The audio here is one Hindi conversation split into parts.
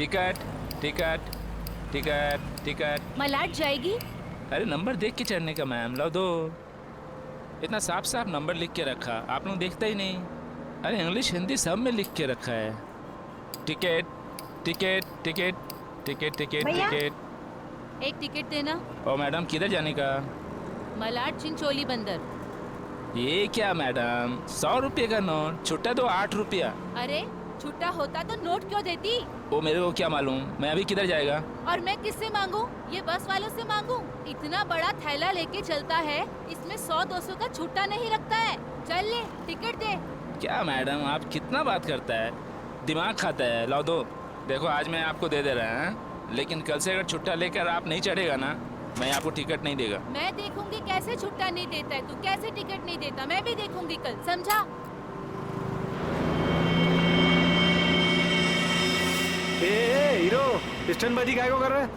Ticket ticket ticket ticket. Malad जाएगी। अरे नंबर देख के चढ़ने का मैम, लो दो। इतना साफ साफ नंबर लिख के रखा, आप लोग देखता ही नहीं। अरे इंग्लिश हिंदी सब में लिख के रखा है। Ticket ticket ticket ticket ticket भैया? टिकट। एक टिकट देना। ओ मैडम किधर जाने का? मलाड चिंचोली बंदर। ये क्या मैडम, 100 रुपये का नोट, छुट्टा तो 8 रुपया। अरे छुट्टा होता तो नोट क्यों देती? वो मेरे को क्या मालूम, मैं अभी किधर जाएगा? और मैं किससे मांगू? ये बस वालों से मांगू? इतना बड़ा थैला लेके चलता है, इसमें 100-200 का छुट्टा नहीं रखता है। चल ले टिकट दे। क्या मैडम आप कितना बात करता है, दिमाग खाता है। लो दो। देखो आज मैं आपको दे दे रहा हूँ, लेकिन कल से अगर छुट्टा लेकर आप नहीं चढ़ेगा ना, मैं आपको टिकट नहीं देगा। मैं देखूंगी कैसे छुट्टा नहीं देता है तू, कैसे टिकट नहीं देता, मैं भी देखूंगी कल, समझा? हीरो पिस्टनबाजी काय को कर रहा है?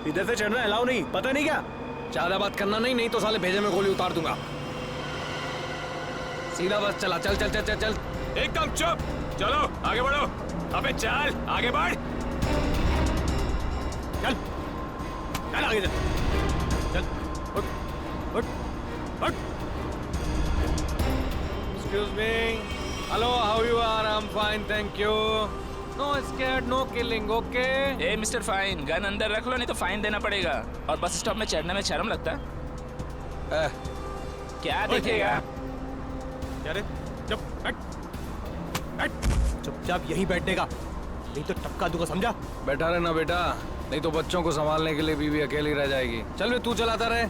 इधर से चढ़ना अलाउ नहीं, पता नहीं क्या? ज्यादा बात करना नहीं, नहीं तो साले भेजे में गोली उतार दूंगा। सीधा बस चला, चल चल चल चल चल। एकदम चुप, चलो आगे बढ़ो। अबे चल आगे बढ़, चल चल आगे चल, चल उठ उठ उठ। Excuse me. Hello, how you are? I'm fine, thank you. No scared, no killing, okay? A mister fine, gun अंदर रख लो नहीं तो फाइन देना पड़ेगा। और बस स्टॉप में चढ़ने में शर्म लगता है? क्या देखेगा? अरे चुप हट हट, चुपचाप यहीं बैठने का, नहीं तो टपका दूंगा, समझा? बैठा रहना बेटा, नहीं तो बच्चों को संभालने के लिए बीवी अकेली रह जाएगी। चल बे, तू चलाता रहे।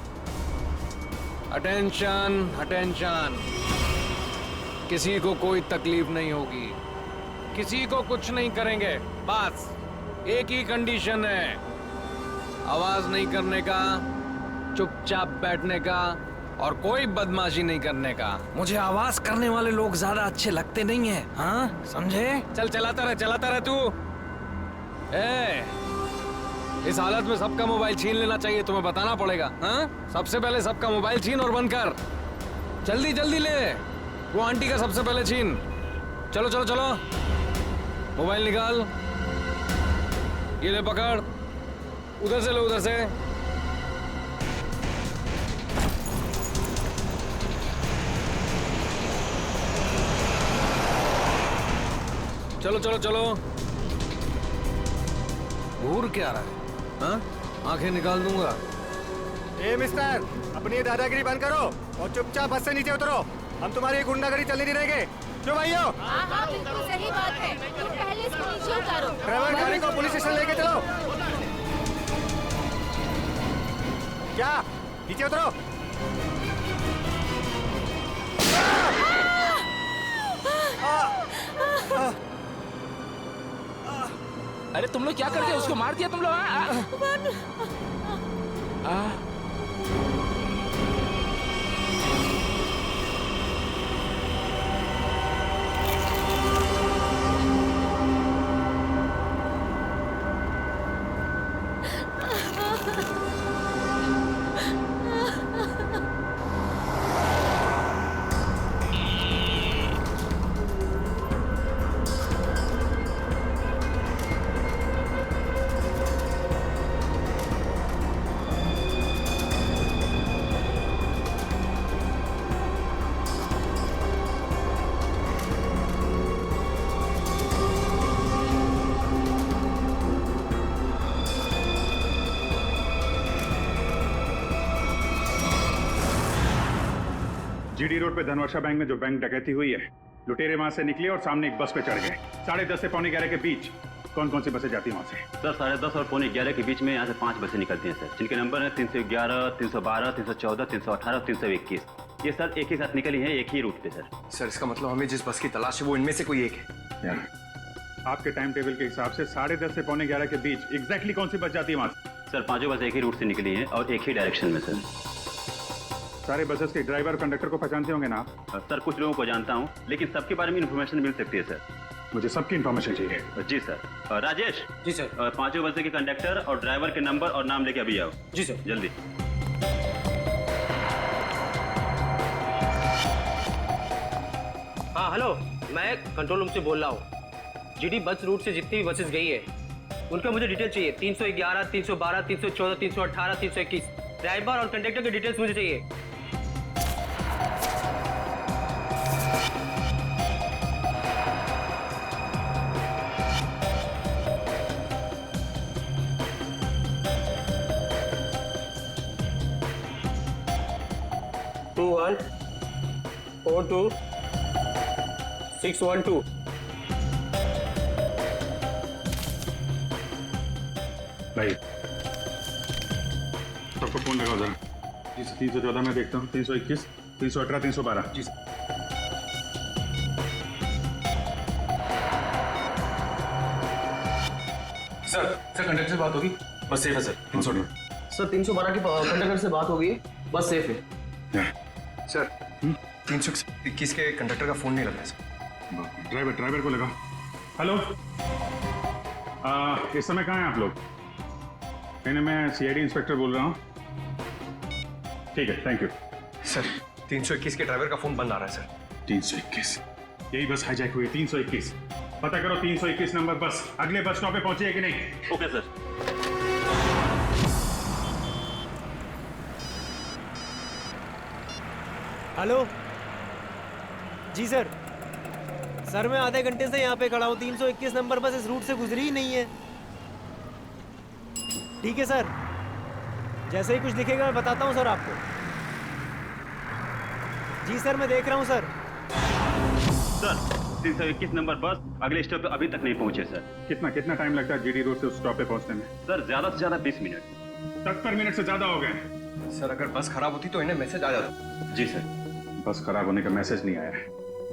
अटेंशन अटेंशन, किसी को कोई तकलीफ नहीं होगी, किसी को कुछ नहीं करेंगे। बस एक ही कंडीशन है, आवाज नहीं करने का, चुपचाप बैठने का और कोई बदमाशी नहीं करने का। मुझे आवाज करने वाले लोग ज्यादा अच्छे लगते नहीं हैं, हाँ समझे? चल चलाता रहे तू। इस हालत में सबका मोबाइल छीन लेना चाहिए, तुम्हें बताना पड़ेगा। हाँ सबसे पहले सबका मोबाइल छीन और बंद कर, जल्दी जल्दी ले। वो आंटी का सबसे पहले छीन। चलो चलो चलो, मोबाइल निकाल, ये ले पकड़, उधर से लो, उधर से। चलो चलो चलो। घूर क्या रहा है? हाँ आंखें निकाल दूंगा। ए मिस्टर, अपनी ये दादागिरी बंद करो और चुपचाप बस से नीचे उतरो। हम तुम्हारी गुंडागर्दी चलने नहीं देंगे। क्यों भाइयों? हाँ हाँ बिल्कुल सही बात है, तुम पहले इसको नीचे उतारो। ड्राइवर गाड़ी को पुलिस स्टेशन लेके चलो। क्या? नीचे उतरो। अरे तुम लोग क्या करके उसको मार दिया तुम लोग? जीडी रोड पे धनवर्षा बैंक में जो बैंक डकैती हुई है, लुटेरे वहां से निकले और सामने एक बस पे चढ़ गए। 10:30 से 11:45 के बीच कौन कौन सी बसें जाती हैं वहां से? सर 10:30 और 11:45 के बीच में यहाँ से 5 बसें निकलती हैं सर, जिनके नंबर हैं 311, 312, 314, 318 और 321। ये सर एक ही साथ निकली हैं, एक ही रूट पे सर। सर इसका मतलब हमें जिस बस की तलाश है वो इनमें से कोई एक है। आपके टाइम टेबल के हिसाब से 10:30 से 11:45 के बीच एग्जैक्टली कौन सी बस जाती है वहां से? सर पांचों बस एक ही रूट से निकली हैं और एक ही डायरेक्शन में सर। सारे बसेस के ड्राइवर कंडक्टर को पहचानते होंगे ना आप? सर कुछ लोगों को जानता हूँ, लेकिन सबके बारे में इन्फॉर्मेशन मिल सकती है सर। मुझे सबकी इन्फॉर्मेशन चाहिए। जी सर। राजेश। जी सर। पांचों बसें के कंडक्टर और ड्राइवर के नंबर और नाम लेके अभी आओ। जी सर। जल्दी। हाँ हेलो, मैं कंट्रोल रूम से बोल रहा हूँ। जीडी बस रूट से जितनी भी बसेस गई है उनका मुझे डिटेल चाहिए। 311, 312, 314, 318, 321 ड्राइवर और कंडक्टर की डिटेल्स मुझे चाहिए। टू 1 4 2 6 1 2। भाई सबको फोन लगाओ जरा। जी सर 314 में देखता हूँ, 321, 318, 312। जी सर। सर कंडक्टर से बात होगी, बस सेफ है सर। 318 सर 312 की कंडक्टर से बात होगी, बस सेफ है। सर 321 के कंडक्टर का फोन नहीं लग रहा है सर। ड्राइवर को लगा। हेलो, इस समय कहाँ हैं आप लोग? मैं सीआईडी इंस्पेक्टर बोल रहा हूँ। ठीक है, थैंक यू। सर 321 के ड्राइवर का फोन बंद आ रहा है सर। 321, यही बस हाईजैक हुई। 321 पता करो, 321 नंबर बस अगले बस स्टॉप पे पहुंची है कि नहीं। Okay sir. हेलो जी सर। सर मैं आधे घंटे से यहाँ पे खड़ा हूँ, 321 नंबर बस इस रूट से गुजरी ही नहीं है। ठीक है सर, जैसे ही कुछ दिखेगा मैं बताता हूँ सर आपको। जी सर मैं देख रहा हूँ सर। सर 321 नंबर बस अगले स्टॉप पे अभी तक नहीं पहुंचे सर। कितना टाइम लगता है जीडी रोड से उस स्टॉप पे पहुंचने में? सर ज्यादा से ज्यादा 20 मिनट। 70 मिनट से ज्यादा हो गए। सर अगर बस खराब होती तो इन्हें मैसेज आ जाता। जी सर। बस खराब होने का मैसेज नहीं आया है,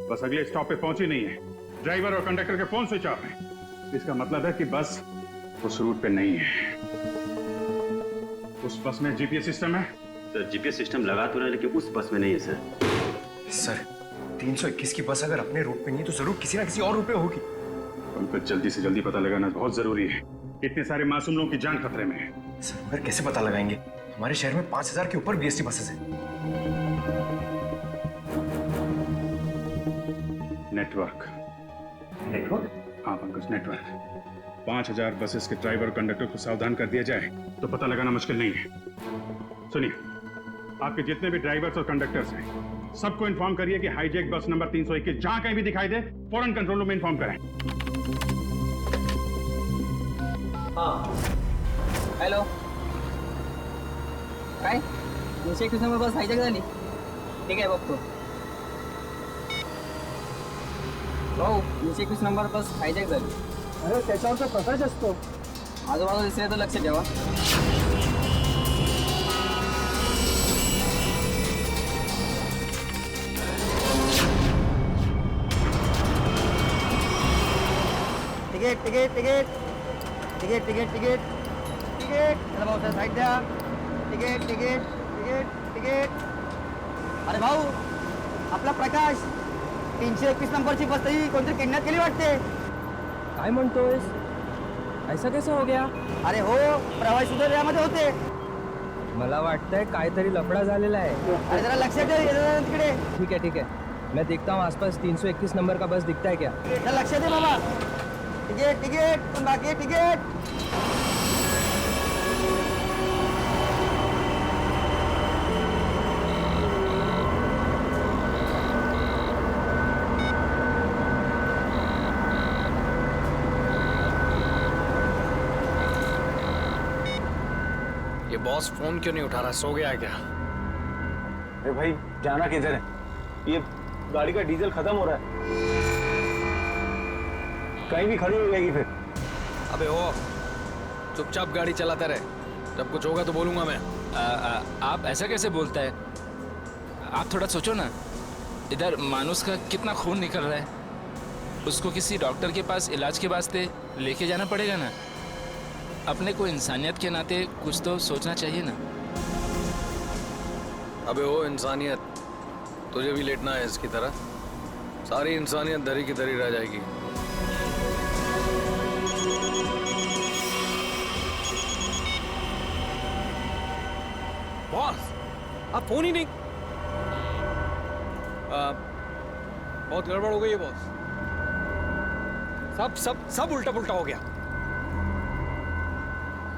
बस अगले स्टॉप पे पहुंची नहीं है। ड्राइवर और कंडक्टर के फोन स्विच ऑफ है। इसका मतलब है कि बस उस रूट पे नहीं है। उस बस में जीपीएस सिस्टम है? सर जीपीएस सिस्टम लगा तो रहे लेकिन उस बस में नहीं है सर। सर 321 की बस अगर अपने रूट पे नहीं तो जरूर किसी ना किसी और रूट पे होगी। उनको जल्दी से जल्दी पता लगाना बहुत जरूरी है। इतने सारे मासूम लोगों की जान खतरे में है। सर मगर कैसे पता लगाएंगे? हमारे शहर में 5000 के ऊपर बीएसटी बसेस हैं। नेटवर्क। हाँ पंकज, नेटवर्क। 5000 बसेस के ड्राइवर और कंडक्टर को सावधान कर दिया जाए तो पता लगाना मुश्किल नहीं है। सुनिए, आपके जितने भी ड्राइवर्स और कंडक्टर्स हैं सबको इन्फॉर्म करिए कि हाईजैक बस नंबर 321 जहां कहीं भी दिखाई दे फौरन कंट्रोल रूम में इन्फॉर्म करें। हाँ हॅलो, काय 321 नंबर बस हायजॅक झाली? ठीक आहे बघतो। भाऊ 321 नंबर बस हायजॅक झाली। अरे त्याच्यावर तर प्रकाश असतो, आजूबाजूला दिसले तर लक्ष ठेवा। Ticket ticket ticket ticket ticket ticket ticket चला भाऊ सर साईड द्या। Ticket ticket ticket ticket. अरे भाऊ आपला प्रकाश 321 नंबरची बस ही कोणतरी किडनॅप केली वाटते। काय म्हणतोयस? ऐसा कैसा हो गया? अरे हो, प्रवासी सुद्धा यामध्ये होते। मला वाटतंय काहीतरी लफडा झालेला आहे। अरे जरा लक्ष दे तिकडे। ठीक है मैं देखता हूँ आसपास 321 नंबर का बस दिखता है क्या। लक्ष दे बाबा। टिकट टिकट बाकी टिकट। ये बॉस फोन क्यों नहीं उठा रहा? सो गया है क्या? अरे भाई जाना किधर है? ये गाड़ी का डीजल खत्म हो रहा है, कहीं भी खड़ी हो जाएगी फिर। अबे ओ, चुपचाप गाड़ी चलाते रहे, जब कुछ होगा तो बोलूंगा मैं। आप ऐसा कैसे बोलता है? आप थोड़ा सोचो ना, इधर मानुस का कितना खून निकल रहा है, उसको किसी डॉक्टर के पास इलाज के वास्ते लेके जाना पड़ेगा ना। अपने को इंसानियत के नाते कुछ तो सोचना चाहिए ना। अबे ओ इंसानियत, तुझे भी लेटना है इसकी तरह? सारी इंसानियत धरी की धरी रह जाएगी। बॉस आप फोन ही नहीं। बहुत गड़बड़ हो गई है बॉस। सब सब सब उल्टा पुल्टा हो गया।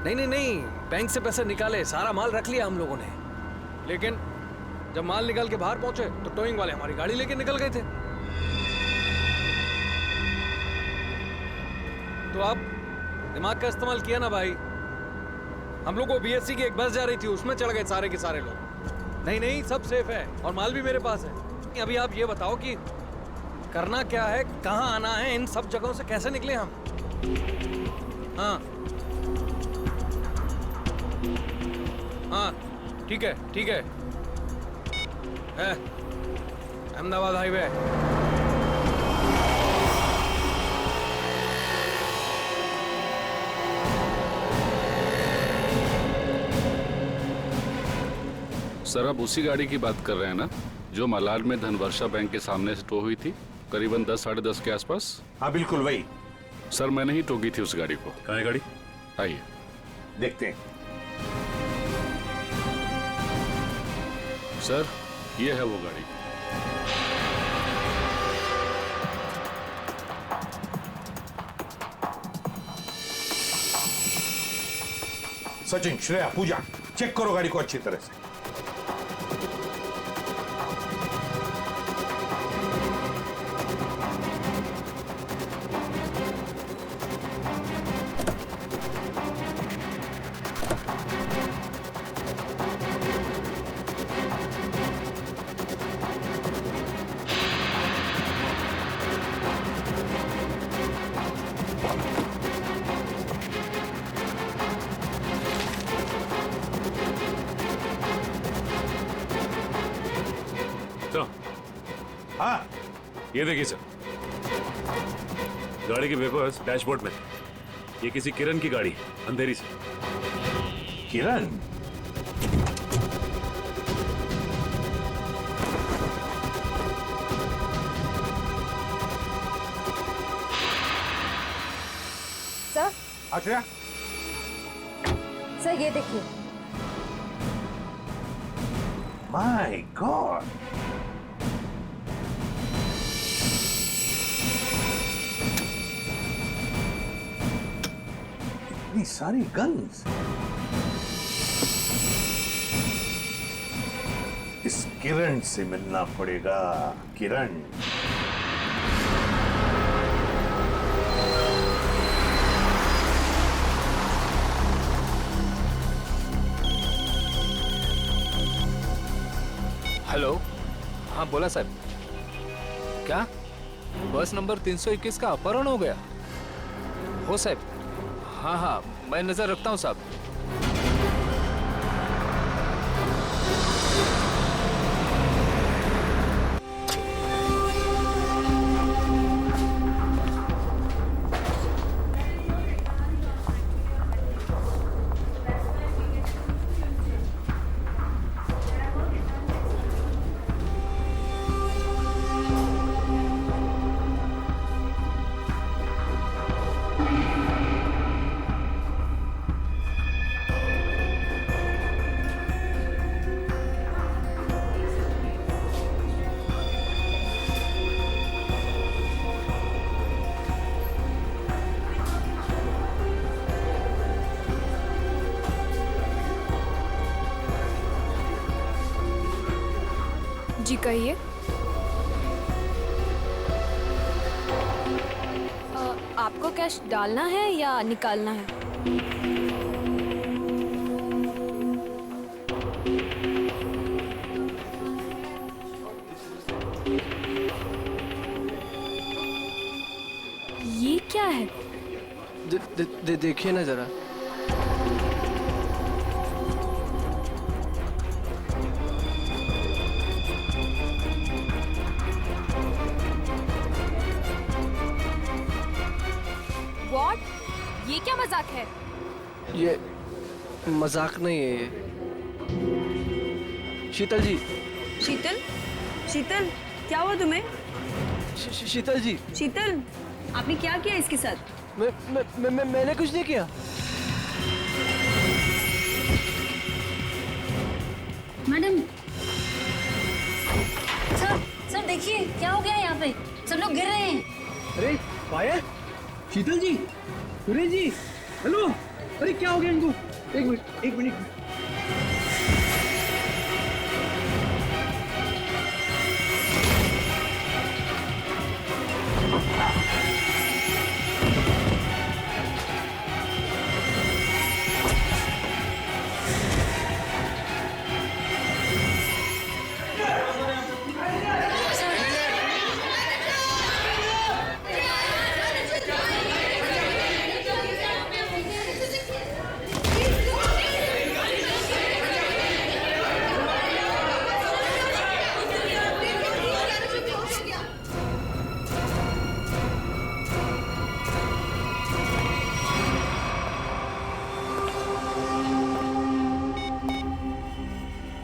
नहीं नहीं नहीं, बैंक से पैसे निकाले, सारा माल रख लिया हम लोगों ने, लेकिन जब माल निकाल के बाहर पहुंचे तो टोइंग वाले हमारी गाड़ी लेके निकल गए थे। तो आप दिमाग का इस्तेमाल किया ना भाई। हम लोग को बीएससी की एक बस जा रही थी, उसमें चढ़ गए सारे के सारे लोग। नहीं नहीं, सब सेफ है और माल भी मेरे पास है। अभी आप ये बताओ कि करना क्या है, कहाँ आना है, इन सब जगहों से कैसे निकले हम? हाँ हाँ, ठीक है ठीक है, अहमदाबाद हाईवे। सर, आप उसी गाड़ी की बात कर रहे हैं ना जो मलाड में धनवर्षा बैंक के सामने से टो हुई थी करीबन 10 साढ़े 10 के आसपास? हाँ बिल्कुल वही। सर, मैंने ही टोकी थी उस गाड़ी को। कहाँ है गाड़ी? आइए देखते हैं। सर, ये है वो गाड़ी। सचिन, श्रेया, पूजा, चेक करो गाड़ी को अच्छी तरह से। हाँ, ये देखिए सर, गाड़ी के पेपर्स डैशबोर्ड में। ये किसी किरण की गाड़ी है, अंधेरी से। किरण? सर, आश्रया, सर ये देखिए। माय गॉड, इतनी सारी गन्स। इस किरण से मिलना पड़ेगा। किरण, हेलो, हाँ बोला साहब। क्या बस नंबर 321 का अपहरण हो गया? हो साहब, हाँ हाँ मैं नजर रखता हूँ साहब। जी कहिए। आपको कैश डालना है या निकालना है? ये क्या है? देखिए ना जरा। What? ये क्या मजाक है? ये मजाक नहीं है ये। शीतल जी। शीतल? शीतल, क्या हुआ तुम्हें? शीतल जी। शीतल, आपने क्या किया इसके साथ? मैंने कुछ नहीं किया। मैडम। सर देखिए क्या हो गया यहाँ पे, सब लोग गिर रहे हैं। अरे पायल, शीतल जी, सुरेश जी, हेलो। अरे क्या हो गया इनको? एक मिनट।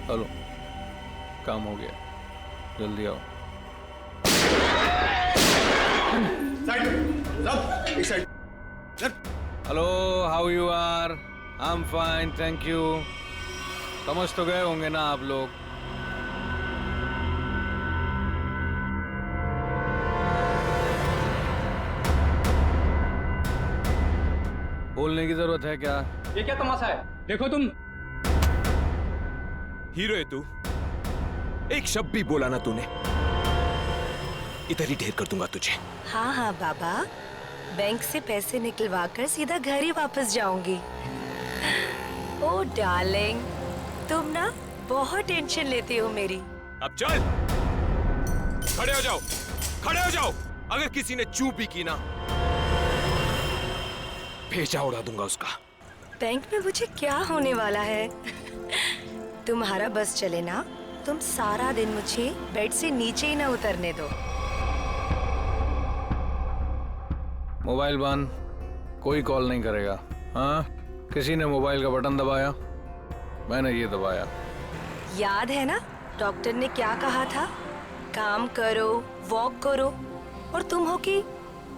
हेलो, काम हो गया, जल्दी आओ। Hello, how you are? I am fine, thank you. समझ तो गए होंगे ना आप लोग? बोलने की जरूरत है क्या? ये क्या तमाशा है? देखो तुम। हीरो है तू? एक शब्द भी बोला ना तूने, इधर ही ढेर कर दूंगा तुझे। हाँ हाँ बाबा, बैंक से पैसे निकलवा कर सीधा घर ही वापस जाऊंगी। ओ डार्लिंग, तुम ना बहुत टेंशन लेती हो मेरी। अब चल, खड़े हो जाओ, खड़े हो जाओ। अगर किसी ने चूप भी की ना, भेजा उड़ा दूंगा उसका। बैंक में मुझे क्या होने वाला है? तुम्हारा बस चले ना, तुम सारा दिन मुझे बेड से नीचे ही ना उतरने दो। मोबाइल बंद, कोई कॉल नहीं करेगा। हाँ, किसी ने मोबाइल का बटन दबाया? मैंने ये दबाया। याद है ना डॉक्टर ने क्या कहा था? काम करो, वॉक करो। और तुम हो कि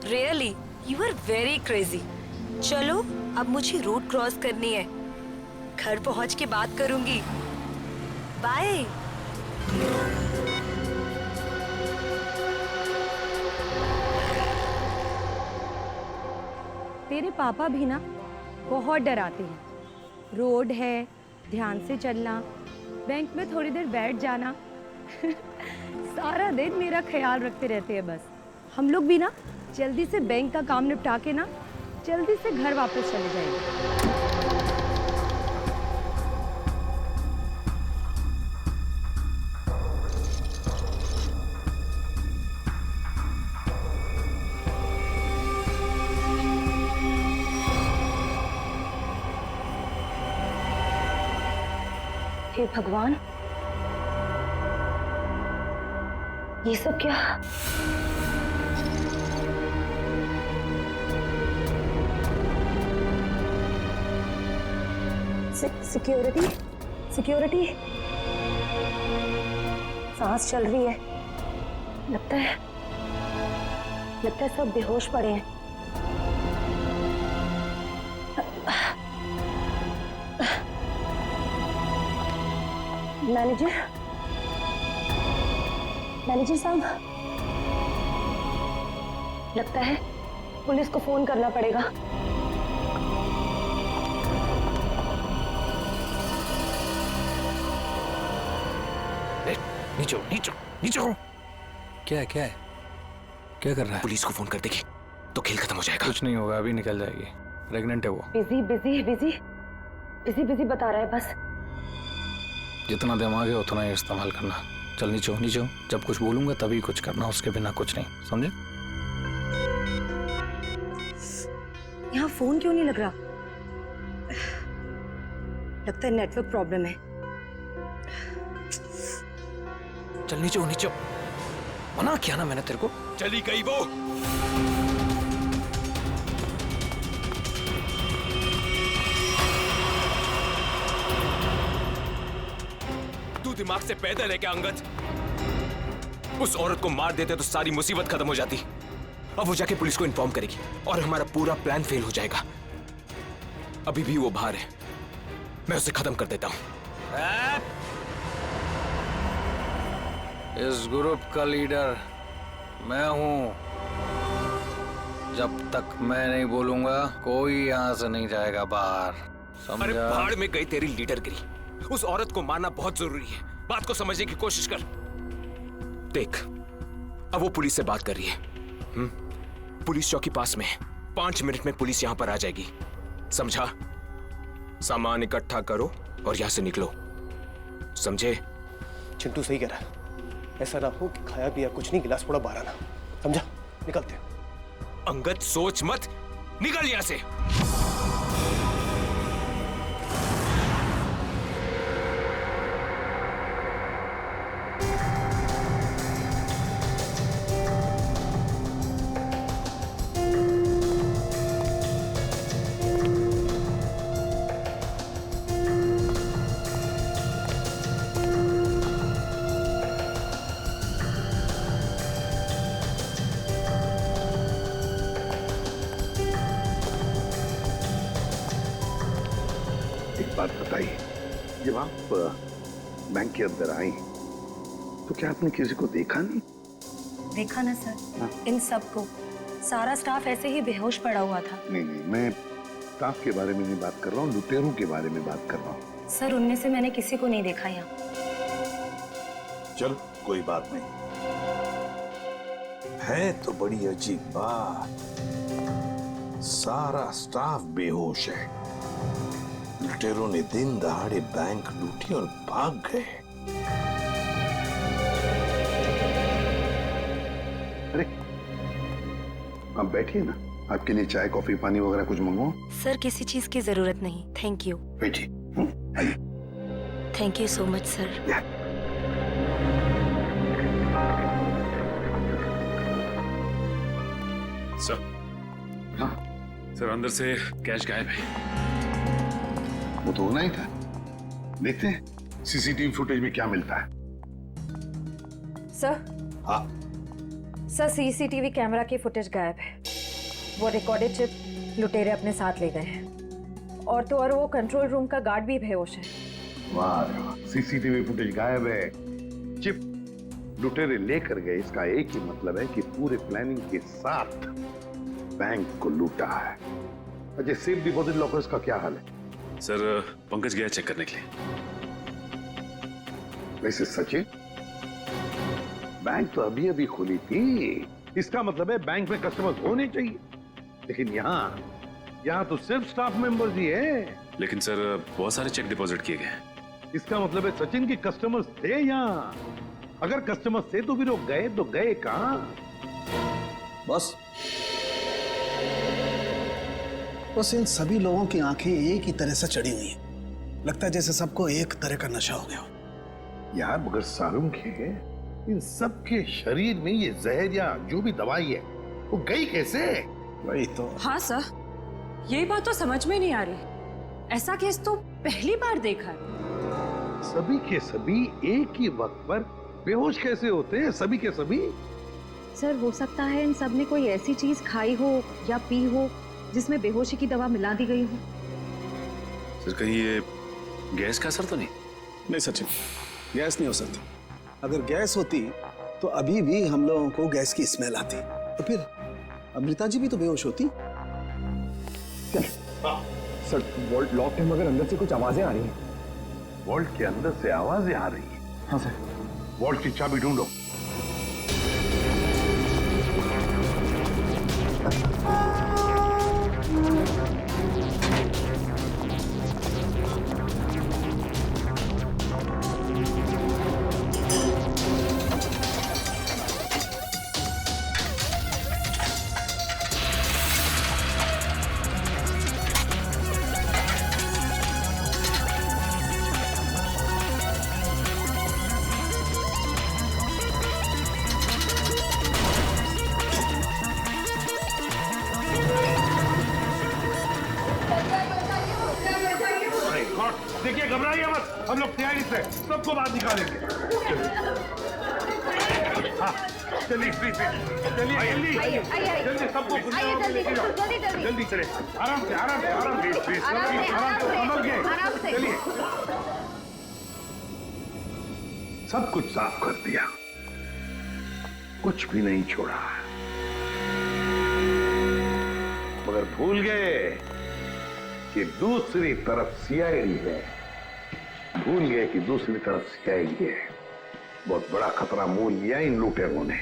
really you are very crazy. चलो अब मुझे रोड क्रॉस करनी है, घर पहुंच के बात करूंगी। बाय। तेरे पापा भी ना बहुत डराते हैं। रोड है, ध्यान से चलना, बैंक में थोड़ी देर बैठ जाना। सारा दिन मेरा ख्याल रखते रहते हैं बस। हम लोग भी ना जल्दी से बैंक का काम निपटा के ना जल्दी से घर वापस चले जाएंगे। हे भगवान, ये सब क्या? Security, security. सांस चल रही है। लगता है सब बेहोश पड़े हैं। मैनेजर साहब, लगता है पुलिस को फोन करना पड़ेगा। नीचे नीचे नीचे हो। क्या है क्या कर रहा है? पुलिस को फोन कर देगी तो खेल खत्म हो जाएगा। कुछ नहीं होगा, अभी निकल जाएगी। प्रेग्नेंट है वो। बिजी बता रहा है बस। जितना दिमाग है उतना ही इस्तेमाल करना। चल नीचे हो, जब कुछ बोलूंगा तभी कुछ करना, उसके बिना कुछ नहीं, समझे? यहाँ फोन क्यों नहीं लग रहा? लगता है नेटवर्क प्रॉब्लम है। चल नीचे हो। मना किया ना मैंने तेरे को। चली गई वो। तू दिमाग से पैदल है क्या अंगद? उस औरत को मार देते तो सारी मुसीबत खत्म हो जाती। अब वो जाके पुलिस को इन्फॉर्म करेगी और हमारा पूरा प्लान फेल हो जाएगा। अभी भी वो बाहर है, मैं उसे खत्म कर देता हूं। इस ग्रुप का लीडर मैं हूं। जब तक मैं नहीं बोलूंगा कोई यहाँ से नहीं जाएगा बाहर, अरे समझा? भाड़ में गई तेरी लीडरगिरी। उस औरत को मारना बहुत जरूरी है। बात को समझने की कोशिश कर। देख, अब वो पुलिस से बात कर रही है। पुलिस चौकी पास में है। 5 मिनट में पुलिस यहाँ पर आ जाएगी, समझा? सामान इकट्ठा करो और यहाँ से निकलो, समझे? चिंटू सही कह रहा है। ऐसा ना हो कि खाया पिया कुछ नहीं, गिलास थोड़ा बाहर आना, समझा? निकलते हैं। अंगद सोच मत, निकल यहाँ से। बात बताइए, जब आप बैंक के अंदर आई तो क्या आपने किसी को देखा नहीं? देखा ना सर, इन सबको, सारा स्टाफ ऐसे ही बेहोश पड़ा हुआ था। नहीं नहीं, मैं स्टाफ के बारे में नहीं बात कर रहा हूँ, लुटेरों के बारे में बात कर रहा हूँ। सर उनमें से मैंने किसी को नहीं देखा यहाँ। चल कोई बात नहीं, है तो बड़ी अजीब बात। सारा स्टाफ बेहोश है। लुटेरों ने दिन दहाड़े बैंक लूटी और भाग गए। अरे आप बैठिए ना, आपके लिए चाय कॉफी पानी वगैरह कुछ मंगवाओ? सर किसी चीज की जरूरत नहीं, थैंक यू। बैठिए, आइए। Thank you so much sir. Sir, हाँ सर, अंदर से कैश गायब है। वो तो होना ही था। देखते हैं सीसीटीवी फुटेज में क्या मिलता है। सर, हाँ सर सीसीटीवी कैमरा की फुटेज गायब है। वो रिकॉर्डेड चिप लुटेरे अपने साथ ले गए हैं, और तो और वो कंट्रोल रूम का गार्ड भी बेहोश है। वाह रे वाह, सीसीटीवी फुटेज गायब है, चिप लुटेरे लेकर गए। इसका एक ही मतलब है कि पूरे प्लानिंग के साथ बैंक को लूटा है। अच्छा, सेफ डिपॉजिट लॉकर्स का क्या हाल है? सर पंकज गया चेक करने के लिए। वैसे सचिन, बैंक तो अभी अभी खुली थी, इसका मतलब है बैंक में कस्टमर्स होने चाहिए, लेकिन यहाँ तो सिर्फ स्टाफ मेंबर्स ही है। लेकिन सर बहुत सारे चेक डिपॉजिट किए गए। इसका मतलब है सचिन के कस्टमर्स थे यहाँ। अगर कस्टमर्स थे तो फिर वो गए तो गए कहां? बस इन सभी लोगों की आंखें एक ही तरह से चढ़ी हुई हैं। लगता है जैसे सबको एक तरह का नशा हो गया। यार मगर सारुंग है, इन सब के शरीर में ये जहर या जो भी दवाई है वो गई कैसे? वही तो। हाँ सर, यही बात तो समझ में नहीं आ रही। ऐसा केस तो पहली बार देखा है। सभी के सभी एक ही वक्त पर बेहोश कैसे होते हैं? सभी के सभी। सर हो सकता है इन सब ने कोई ऐसी चीज खाई हो या पी हो जिसमें बेहोशी की दवा मिला दी गई हो। सर कहीं ये गैस का असर तो नहीं? नहीं सचिन, गैस नहीं हो सकती। अगर गैस होती तो अभी भी हम लोगों को गैस की स्मेल आती, तो फिर अमृता जी भी तो बेहोश होती। सर वॉल्ट लॉक है मगर अंदर से कुछ आवाजें आ रही हैं। वॉल्ट के अंदर से आवाजें आ रही हैं? हाँ सर। वॉल्ट की चाबी ढूंढो। देखिए घबराइए मत, हम लोग तैयारी से सबको बाहर निकालेंगे। हाँ चलिए प्लीज, चलिए जल्दी जल्दी सबको जल्दी चले। आराम से आराम से आराम से आराम से संभल के चलिए। सब कुछ साफ कर दिया, कुछ भी नहीं छोड़ा। अगर भूल गए कि दूसरी तरफ सीआईडी है, भूल गए कि दूसरी तरफ सीआईडी है, बहुत बड़ा खतरा मोल लिया इन लुटेरों ने।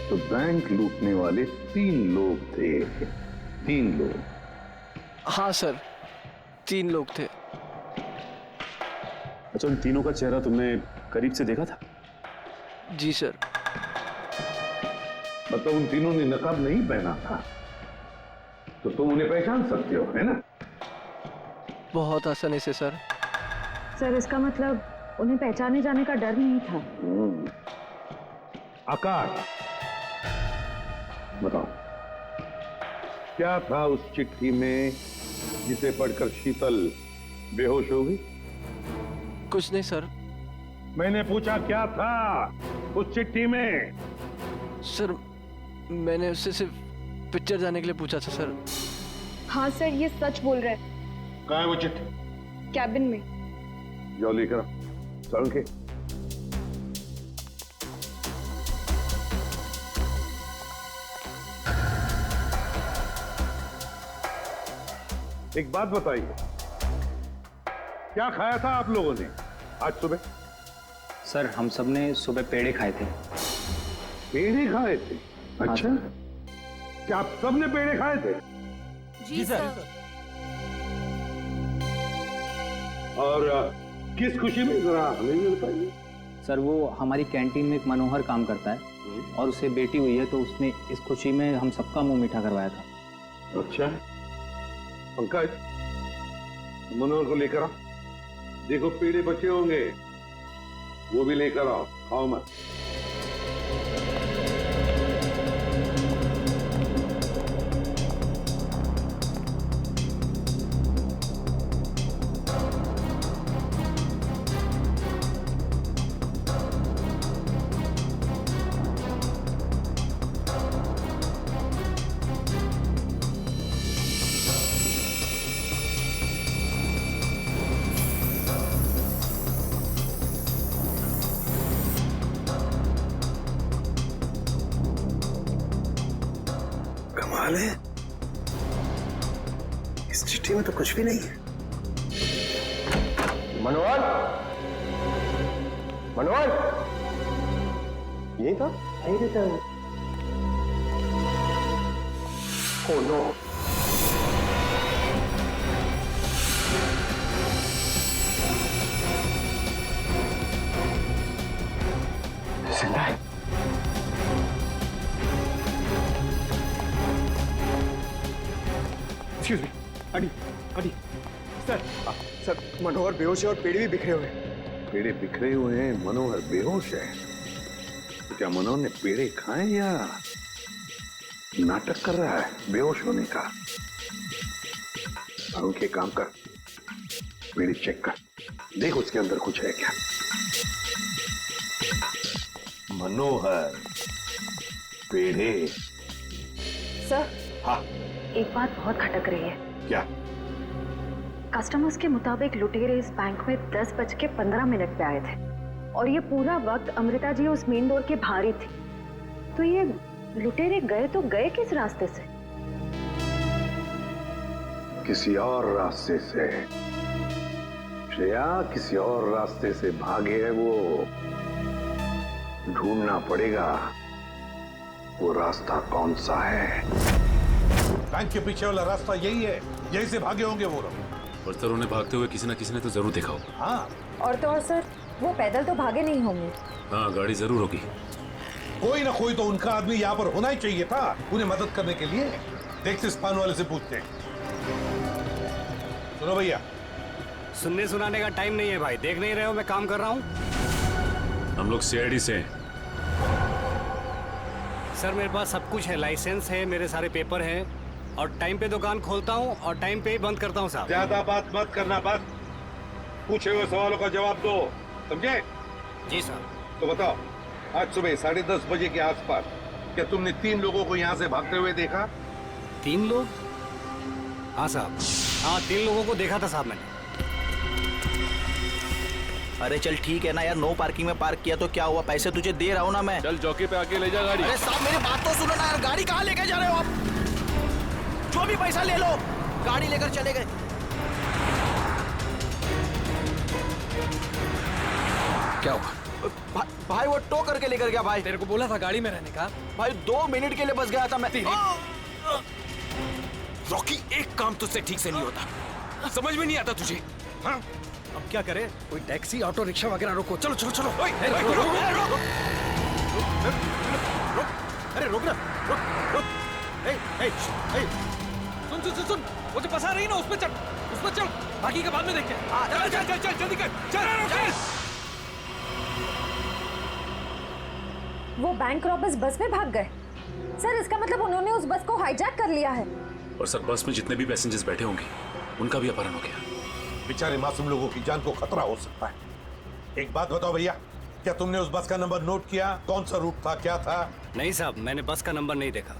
तो बैंक लूटने वाले 3 लोग थे, 3 लोग। हाँ सर, 3 लोग थे। अच्छा, उन तीनों का चेहरा तुमने करीब से देखा था? जी सर। मतलब उन तीनों ने नकाब नहीं पहना था, तो तुम उन्हें पहचान सकते हो, है ना? बहुत आसानी से सर। सर इसका मतलब उन्हें पहचाने जाने का डर नहीं था। आकाश, बताओ क्या था उस चिट्ठी में जिसे पढ़कर शीतल बेहोश हो गई? कुछ नहीं सर। मैंने पूछा क्या था उस चिट्ठी में? सर मैंने उससे सिर्फ पिक्चर जाने के लिए पूछा था सर। हाँ सर, ये सच बोल रहा है। कहाँ है वो चिट्ठी? कैबिन में। जाओ लेकर चल के। एक बात बताइए, क्या खाया था आप लोगों ने आज सुबह? सर हम सब ने सुबह पेड़े खाए थे। पेड़े खाए थे? अच्छा, क्या आप सब ने पेड़े खाए थे? जी सर। और किस खुशी में, जरा हमें भी बताइए। सर वो हमारी कैंटीन में एक मनोहर काम करता है और उसे बेटी हुई है, तो उसने इस खुशी में हम सबका मुंह मीठा करवाया था। अच्छा, पंकज मनोहर को लेकर आओ। देखो पेड़े बचे होंगे, वो भी लेकर आओ, खाओ मत। कमाल है, इस चिट्ठी में तो कुछ भी नहीं है। मनोहर, मनोहर, यही था? यही रहता है। Oh no. जिंदा है। एक्सक्यूज मी, अडी, अडी, सर, सर मनोहर बेहोश है और पेड़े भी बिखरे हुए हैं। पेड़े बिखरे हुए हैं, मनोहर बेहोश है। तो क्या मनोहर ने पेड़े खाए या नाटक कर रहा है बेहोश होने का? अरुण के काम कर, पेड़े चेक कर, देख उसके अंदर कुछ है क्या। मनोहर, पेड़े। सर, हाँ एक बात बहुत खटक रही है। क्या? कस्टमर्स के मुताबिक लुटेरे इस बैंक में 10:15 पे आए थे और ये पूरा वक्त अमृता जी उस मेन डोर के बाहर ही थी। तो ये लुटेरे गए किस रास्ते से? किसी और रास्ते से श्रेया, किसी और रास्ते से भागे है वो। ढूंढना पड़ेगा वो रास्ता कौन सा है। बैंक के पीछे वाला रास्ता यही है, यही से भागे होंगे वो लोग। और सर उन्हें भागते हुए किसी न किसी ने तो जरूर देखा होगा। हाँ, और तो और सर, वो पैदल तो भागे नहीं होंगे। हाँ, गाड़ी जरूर होगी। कोई ना कोई तो उनका आदमी यहाँ पर होना ही चाहिए था उन्हें मदद करने के लिए। देखते इस पान वाले से पूछते हैं। सुनो भैया, सुनने सुनाने का टाइम नहीं है भाई, देख नहीं रहे हो मैं काम कर रहा हूँ। हम लोग सीआईडी से हैं। सर मेरे पास सब कुछ है, लाइसेंस है, मेरे सारे पेपर हैं और टाइम पे दुकान खोलता हूँ और टाइम पे ही बंद करता हूँ साहब। ज्यादा बात मत करना, बस पूछे हुए सवालों का जवाब दो, समझे? जी सर। तो बताओ, आज सुबह 10:30 बजे के आसपास क्या तुमने 3 लोगों को यहाँ से भागते हुए देखा? 3 लोग? हाँ साहब, हाँ 3 लोगों को देखा था साहब मैंने। अरे चल ठीक है ना यार, नो पार्किंग में पार्क किया तो क्या हुआ, पैसे तुझे दे रहा हूँ ना मैं। चल चौकी पे आके ले जा गाड़ी। अरे साहब मेरी बात तो सुनो ना यार, गाड़ी कहाँ लेके जा रहे हो आप? जो भी पैसा ले लो, गाड़ी लेकर चले गए। क्या हुआ? भाई वो टो करके लेकर गया भाई। तेरे को बोला था गाड़ी में रहने का। भाई 2 मिनट के लिए बस गया था मैं। रॉकी एक काम तुझसे ठीक से नहीं होता, समझ में नहीं आता तुझे? हाँ? अब क्या करे? कोई टैक्सी ऑटो रिक्शा वगैरह रोको। चलो चलो चलो। अरे रुक ना, रुक। सुन सुन सुन सुन, वो जो बसा रही ना उसमें चल, उसमें चल, बाकी का बाद में देखते हैं। चल चल चल चल जल्दी कर, चल। वो बैंक रॉबर्स बस में भाग गए। सर इसका मतलब उन्होंने उस बस को हाईजैक कर लिया है। और सर बस में जितने भी पैसेंजर्स बैठे होंगे उनका भी अपहरण हो गया। बेचारे मासूम लोगों की जान को खतरा हो सकता है। एक बात बताओ भैया, क्या तुमने उस बस का नंबर नोट किया? कौन सा रूट था, क्या था? नहीं साहब, मैंने बस का नंबर नहीं देखा।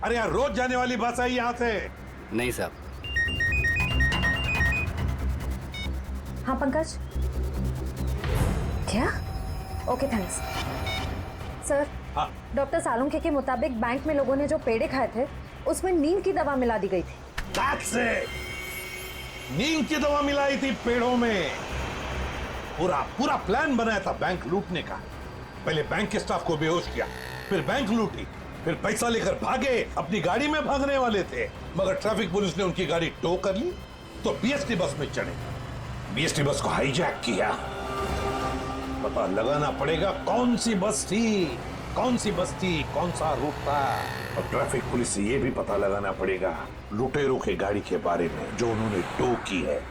अरे यार रोज जाने वाली बस है यहाँ से। नहीं साहब। हाँ पंकज। क्या? Okay thanks. सर हाँ। डॉक्टर सालुंखे के मुताबिक बैंक में लोगों ने जो पेड़े खाए थे उसमें नींद की दवा मिला दी गई थी। That's it! नींद की दवा मिलाई थी पेड़ों में। पूरा प्लान बनाया था बैंक लूटने का। पहले बैंक के स्टाफ को बेहोश किया, फिर बैंक लूटी, फिर पैसा लेकर भागे। अपनी गाड़ी में भागने वाले थे, मगर ट्रैफिक पुलिस ने उनकी गाड़ी टो कर ली तो बीएसटी बस में चढ़े, बीएसटी बस को हाईजैक किया। पता लगाना पड़ेगा कौन सी बस थी, कौन सा रूट था। और ट्रैफिक पुलिस से यह भी पता लगाना पड़ेगा लुटेरों के गाड़ी के बारे में जो उन्होंने टो की है।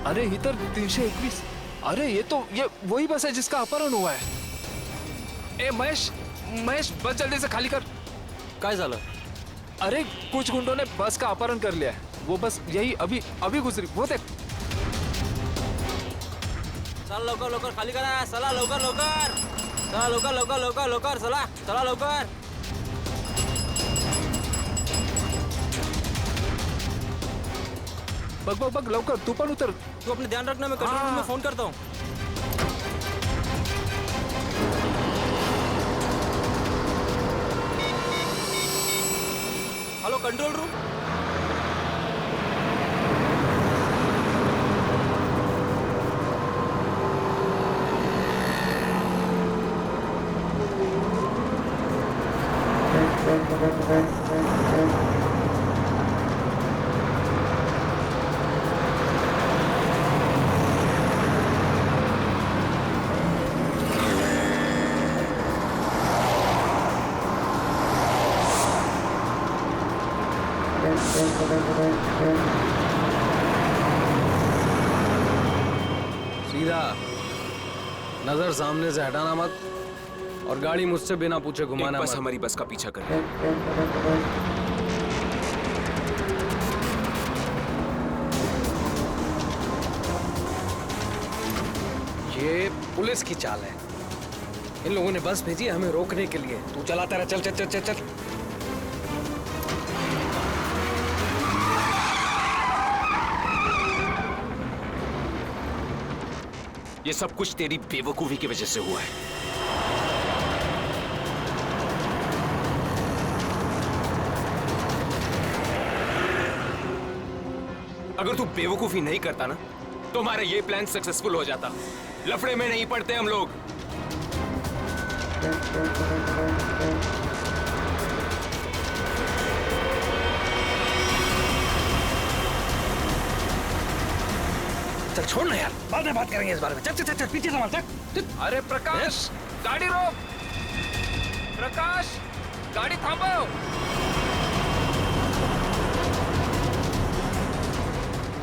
अरे इधर 321। अरे ये वही बस है जिसका अपहरण हुआ है। ए महेश बस जल्दी से खाली कर। काय झालं? अरे कुछ गुंडों ने बस का अपहरण कर लिया है। वो बस यही अभी गुजरी, वो देख। चला लवकर खाली करा, चला लवकर चला लवकर। बघ लवकर, तू पण उतर। तू अपने ध्यान रखना, मैं कंट्रोल रूम में फोन करता हूँ। Hello control room. सीधा नजर सामने से हटाना मत, और गाड़ी मुझसे बिना पूछे घुमाना मत। बस हमारी बस का पीछा कर। ये पुलिस की चाल है। इन लोगों ने बस भेजी है हमें रोकने के लिए। तू चलाता रहा, चल चल चल चल चल। ये सब कुछ तेरी बेवकूफी की वजह से हुआ है। अगर तू बेवकूफी नहीं करता ना तो हमारा ये प्लान सक्सेसफुल हो जाता। लफड़े में नहीं पड़ते हम लोग। चल छोड़ ना यार, बाद में बात करेंगे इस बारे में। चल चल चल, चल पीछे संभाल, चल। अरे प्रकाश, गाड़ी रोक। प्रकाश, गाड़ी थांबो।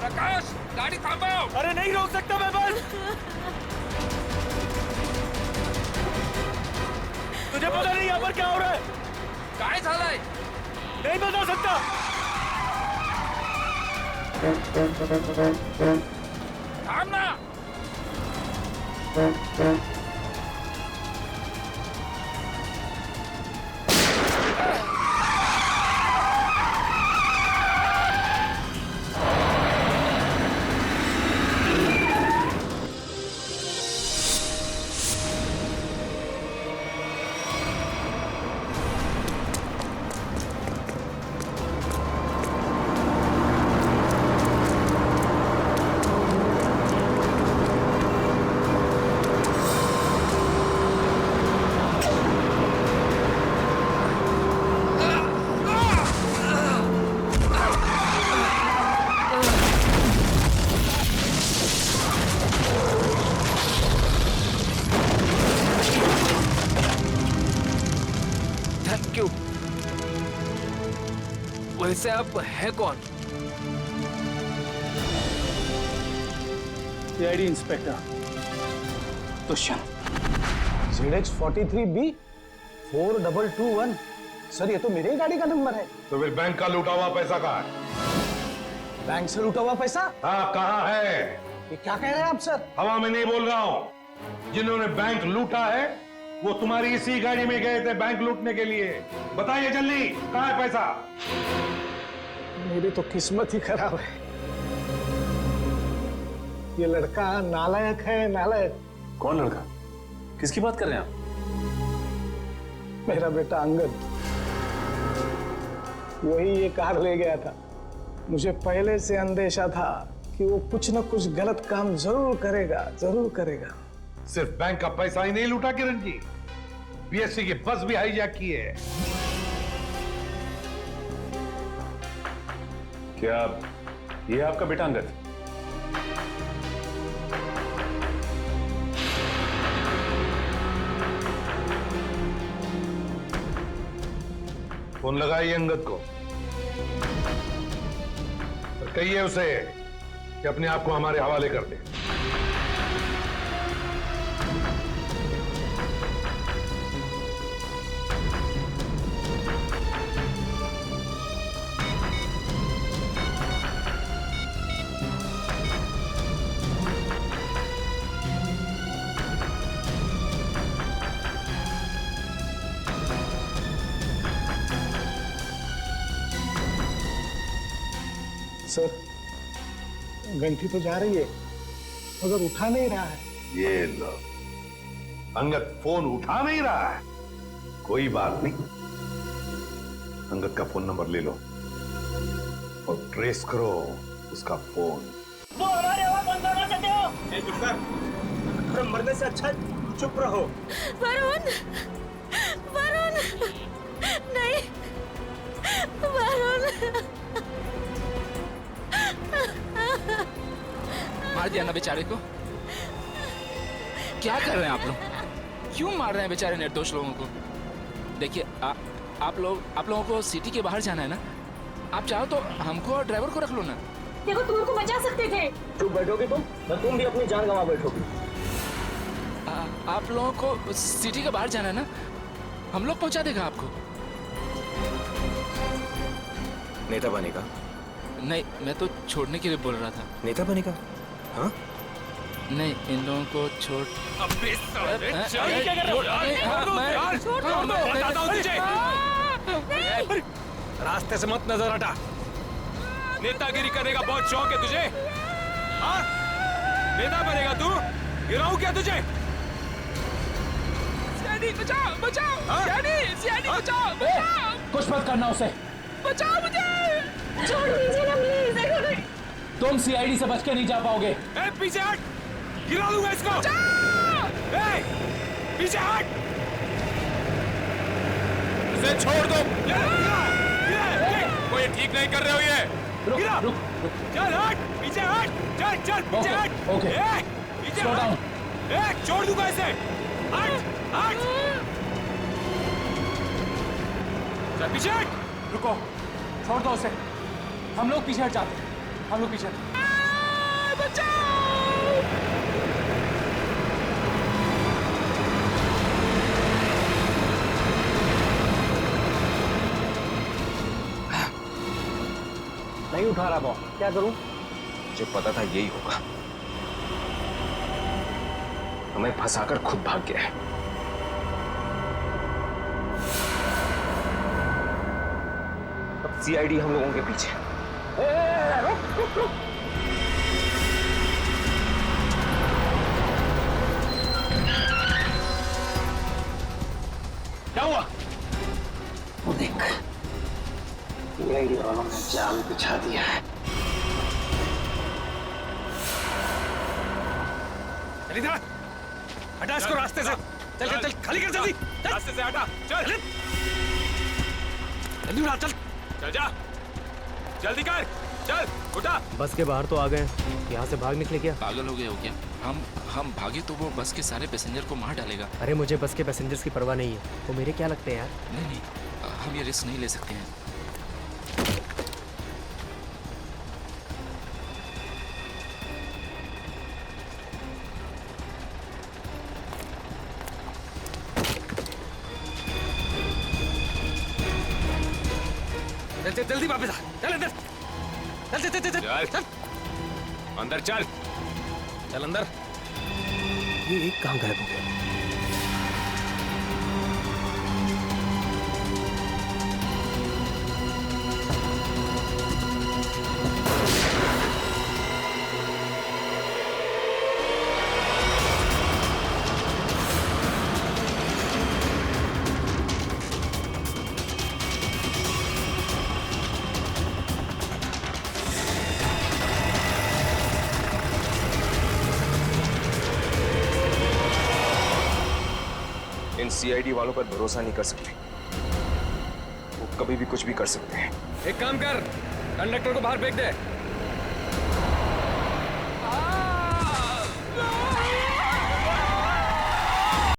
प्रकाश, गाड़ी थांबो। अरे नहीं रोक सकता मैं बस। तुझे पता नहीं यहाँ पर क्या हो रहा है? काय झालंय? नहीं बता सकता। थांब ना। वैसे आप है कौन? CID inspector Dushyant. ZX43B 4221। Sir ये तो मेरे ही गाड़ी का नंबर है। तो फिर बैंक का लूटा हुआ पैसा कहाँ है? बैंक से लूटा हुआ पैसा? हाँ कहाँ है? ये क्या कह रहे हैं आप सर? हवा में नहीं बोल रहा हूँ। जिन्होंने बैंक लूटा है वो तुम्हारी इसी गाड़ी में गए थे बैंक लूटने के लिए। बताइए जल्दी, कहाँ है पैसा? मेरी तो किस्मत ही खराब है। ये लड़का नालायक है, नालायक। कौन लड़का? किसकी बात कर रहे हैं आप? मेरा बेटा अंगद, वही ये कार ले गया था। मुझे पहले से अंदेशा था कि वो कुछ न कुछ गलत काम जरूर करेगा, जरूर करेगा। सिर्फ बैंक का पैसा ही नहीं लूटा किरण जी, बीएससी की बस भी हाईजैक की है। क्या ये आपका बेटा अंगद? फोन लगाइए अंगद को और कहिए उसे कि अपने आप को हमारे हवाले कर दे। सर घंटी तो जा रही है मगर उठा नहीं रहा है। ये लो, अंगद फोन उठा नहीं रहा है। कोई बात नहीं, अंगद का फोन नंबर ले लो और ट्रेस करो उसका फोन। वो हमारे आवाज बंद करना चाहते हो? चुप कर। मरने से अच्छा चुप रहो। वरुण, वरुण, नहीं, वरुण। मार दिया ना बेचारे को। क्या कर रहे हैं आप लोग? क्यों मार रहे हैं बेचारे निर्दोष लोगों को? देखिए आप लोगों को सिटी के बाहर जाना है ना, आप चाहो तो हमको और ड्राइवर को रख लो ना। देखो तुम उनको बचा सकते थे। चुप बैठोगे तुम भी अपनी जान गंवा बैठोगे। आप लोगों को सिटी के बाहर जाना है ना, हम लोग पहुंचा देगा आपको। नेता बनेगा? नहीं, मैं तो छोड़ने के लिए बोल रहा था। नेता बनेगा? हाँ? नहीं, इन लोगों को छोड़। अबे साले, चल, क्या कर रहे हो? छोड़ दो, मैं बताता हूँ तुझे। रास्ते से मत नजर हटा। नेतागिरी करने का बहुत शौक है तुझे? हाँ? नेता बनेगा तू? गिराऊं क्या तुझे? सीआईडी बचाओ, बचाओ, सीआईडी बचाओ, बचाओ। कुछ मत करना उसे। बचाओ मुझे। छोड़ दीजिए ना प्लीज। तुम सीआईडी से बच के नहीं जा पाओगे। पीछे हट, गिरा दूंगा इसको। पीछे हट। इसे छोड़ दो। कोई ठीक नहीं कर रहे हो ये। रुक। चल हट, पीछे हट, चल पीछे हट। ओके। पीछे Slow down. छोड़ दूंगा इसे। हट। चल पीछे हट। रुको, छोड़ दो उसे। हम लोग पीछे हट जाते हैं। हम लोग पीछे नहीं उठा रहा बॉल, क्या करूं? जो पता था यही होगा। हमें फंसाकर खुद भाग गया है। अब सीआईडी हम लोगों के पीछे। क्या हुआ? वो देख, सीआईडी वालों ने जाल बिछा दिया है। चल इधर, हटा इसको रास्ते से। चल खाली कर जल्दी। रास्ते से हटा, चल जल्दी उठा, चल जा, जल्दी कर, चल उठा। बस के बाहर तो आ गए, यहाँ से भाग निकले क्या? पागल हो गए हो क्या? हम भागे तो वो बस के सारे पैसेंजर को मार डालेगा। अरे मुझे बस के पैसेंजर्स की परवाह नहीं है, वो मेरे क्या लगते हैं यार। नहीं, हम ये रिस्क नहीं ले सकते हैं। चल जल्दी वापस आ, चल अंदर, चल अंदर, चल अंदर। ये एक कहाँ गायब हो गया? इन सीआईडी वालों पर भरोसा नहीं कर सकते। वो कभी भी कुछ भी कर सकते हैं। एक काम कर, कंडक्टर को बाहर फेंक दे।